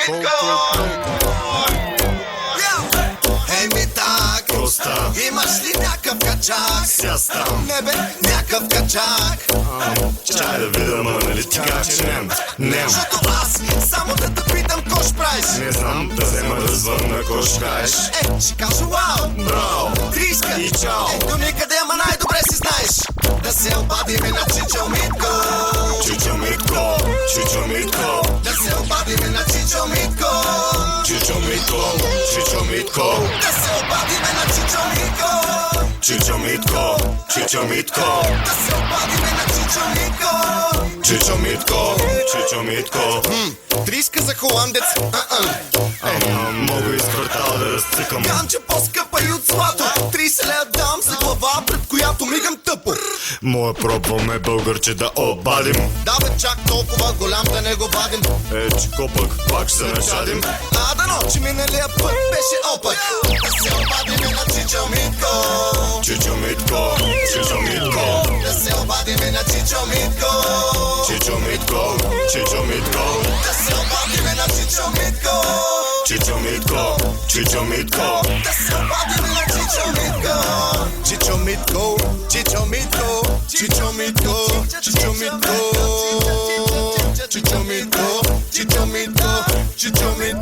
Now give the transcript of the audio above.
Ей ми так, Коста, имаш ли някакъв качак? сяс там. Не бе, някакъв качак. Чай да видя, ма нали ти кажа, че нем. Защото аз само да те питам, ко ще правиш? Не знам да взема да звънна, ко ще кажеш. Ще кажа вау, Браво, триска и чао. до никъде, ама най-добре си знаеш да се обадиме на Чичо Митко. Чичо Митко, Чичо Митко, Да се обадиме на Чичо Митко. Чичо Митко, Чичо Митко, Да се обадиме на Чичо Митко. Чичо Митко, Чичо Митко, Да се обадиме на Чичо Митко. Чичо Митко, Чичо Митко. Триска за холандец. Мога из квартала да разцикам. Ганче по-скъпа и от злато. 30 лева дам за глава, пред която мигам тъпо. Моя пробваме българче да обадим. Да бе, чак толкова голям да не го вадим. Чико пък, пак ще се начадим. Дано, че миналия път беше опак. Да се обадиме на Чичо Митко. Чичо Митко, Чичо Митко, Да се обадиме на Чичо Митко. Чичо Митко, Чичо Митко, Да се обадиме на Чичо Митко. Чичо Митко, Чичо Митко. Да се обадиме на Чичо Митко. Чичо Митко, Чичо Митко, Чичо Митко, Чичо Митко, Чичо Митко, Чичо Митко, Чичо Митко.